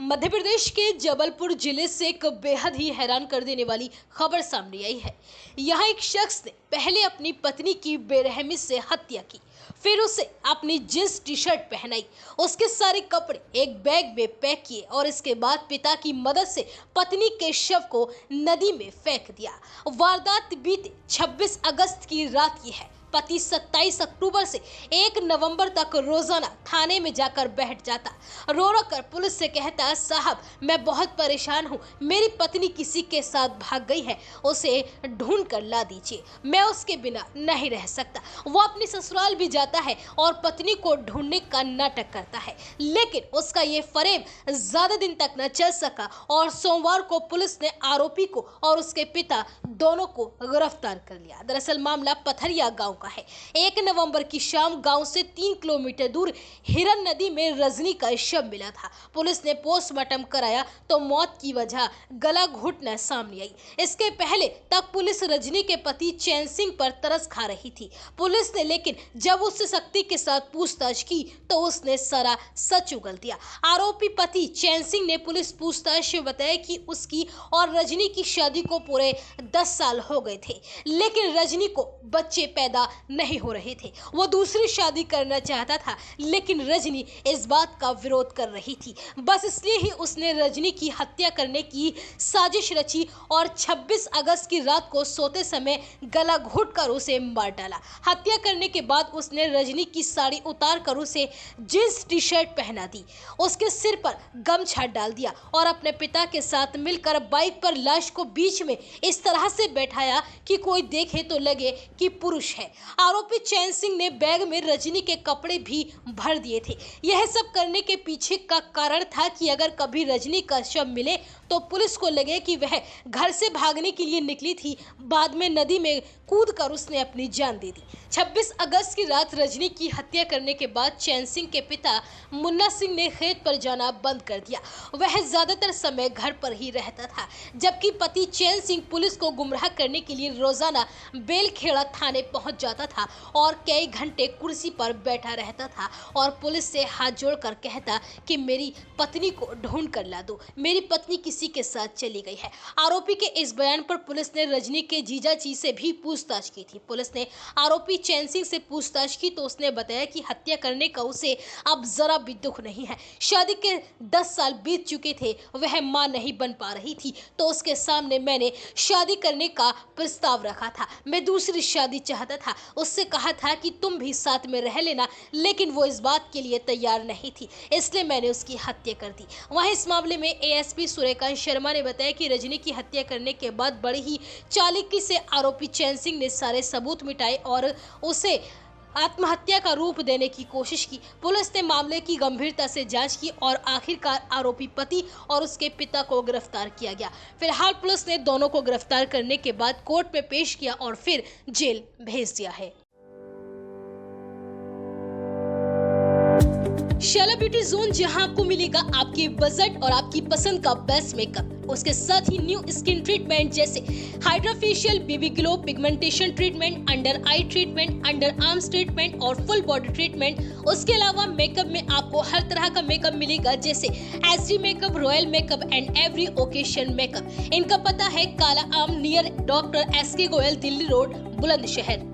मध्य प्रदेश के जबलपुर जिले से एक बेहद ही हैरान कर देने वाली खबर सामने आई है। यहाँ एक शख्स ने पहले अपनी पत्नी की बेरहमी से हत्या की, फिर उसे अपनी जींस टी शर्ट पहनाई, उसके सारे कपड़े एक बैग में पैक किए और इसके बाद पिता की मदद से पत्नी के शव को नदी में फेंक दिया। वारदात बीते 26 अगस्त की रात की है। पति 27 अक्टूबर से 1 नवंबर तक रोजाना थाने में जाकर बैठ जाता, रो रो कर पुलिस से कहता, साहब मैं बहुत परेशान हूँ, मेरी पत्नी किसी के साथ भाग गई है, उसे ढूंढ कर ला दीजिए, मैं उसके बिना नहीं रह सकता। वो अपने ससुराल भी जाता है और पत्नी को ढूंढने का नाटक करता है, लेकिन उसका ये फरेब ज्यादा दिन तक न चल सका और सोमवार को पुलिस ने आरोपी को और उसके पिता दोनों को गिरफ्तार कर लिया। दरअसल मामला पथरिया गांव का है। 1 नवंबर की शाम गांव से 3 किलोमीटर दूर हिरन नदी में रजनी का शव मिला था। पुलिस ने पोस्टमार्टम कराया तो मौत की वजह गला घुटना सामने आई। इसके पहले तक पुलिस रजनी के पति चैन सिंह पर तरस खा रही थी। पुलिस ने लेकिन जब उससे सख्ती के साथ पूछताछ की तो उसने सारा सच उगल दिया। आरोपी पति चैन सिंह ने पुलिस पूछताछ में बताया कि उसकी और रजनी की शादी को पूरे 10 साल हो गए थे, लेकिन रजनी को बच्चे पैदा नहीं हो रहे थे। वो दूसरी शादी करना चाहता था, लेकिन रजनी इस बात का विरोध कर रही थी। बस इसलिए ही उसने रजनी की हत्या करने की साजिश रची और 26 अगस्त की रात को सोते समय गला घोंटकर उसे मार डाला। हत्या करने के बाद उसने रजनी की साड़ी उतार कर उसे जींस टी शर्ट पहना दी, उसके सिर पर गमछा डाल दिया और अपने पिता के साथ मिलकर बाइक पर लाश को बीच में इस तरह से बैठाया कि कोई देखे तो लगे कि पुरुष है। आरोपी चैन सिंह ने बैग में रजनी के कपड़े भी भर दिए थे। यह सब करने के पीछे का कारण था कि अगर कभी रजनी का शव मिले तो पुलिस को लगे कि वह घर से भागने के लिए निकली थी, बाद में नदी में कूदकर उसने अपनी जान दे दी। 26 अगस्त की रात रजनी की हत्या करने के बाद चैन सिंह के पिता मुन्ना सिंह ने खेत पर जाना बंद कर दिया। वह ज्यादातर समय घर पर ही रहता था, जबकि पति चैन सिंह पुलिस को गुमराह करने के लिए रोजाना बेलखेड़ा थाने पहुंच जाता था और कई घंटे कुर्सी पर बैठा रहता था और पुलिस से हाथ जोड़कर कहता कि मेरी पत्नी को ढूंढ कर ला दो, मेरी पत्नी किसी के साथ चली गई है। आरोपी के इस बयान पर पुलिस ने रजनी के जीजाजी से भी पूछताछ की थी। पुलिस ने आरोपी चैन सिंह से पूछताछ की तो उसने बताया कि हत्या करने का उसे अब जरा भी दुख नहीं है। शादी के 10 साल बीत चुके थे, वह मां नहीं बन पा रही थी, तो उसके सामने मैंने शादी करने का प्रस्ताव रखा था। मैं दूसरी शादी चाहता था, उससे कहा था कि तुम भी साथ में रह लेना, लेकिन वो इस बात के लिए तैयार नहीं थी, इसलिए मैंने उसकी हत्या कर दी। वहीं इस मामले में एएसपी सूर्यकांत शर्मा ने बताया कि रजनी की हत्या करने के बाद बड़ी ही चालाकी से आरोपी चैन सिंह ने सारे सबूत मिटाए और उसे आत्महत्या का रूप देने की कोशिश की। पुलिस ने मामले की गंभीरता से जांच की और आखिरकार आरोपी पति और उसके पिता को गिरफ्तार किया गया। फिलहाल पुलिस ने दोनों को गिरफ्तार करने के बाद कोर्ट में पेश किया और फिर जेल भेज दिया है। शैला ब्यूटी जोन, जहां आपको मिलेगा आपके बजट और आपकी पसंद का बेस्ट मेकअप, उसके साथ ही न्यू स्किन ट्रीटमेंट जैसे hydra facial, baby glow, pigmentation treatment, under eye treatment, under arms treatment और फुल बॉडी ट्रीटमेंट। उसके अलावा मेकअप में आपको हर तरह का मेकअप मिलेगा जैसे HD makeup, royal makeup and every occasion makeup. इनका पता है Kala Aam near doctor S K Goyal, Delhi road, Bulandshahr.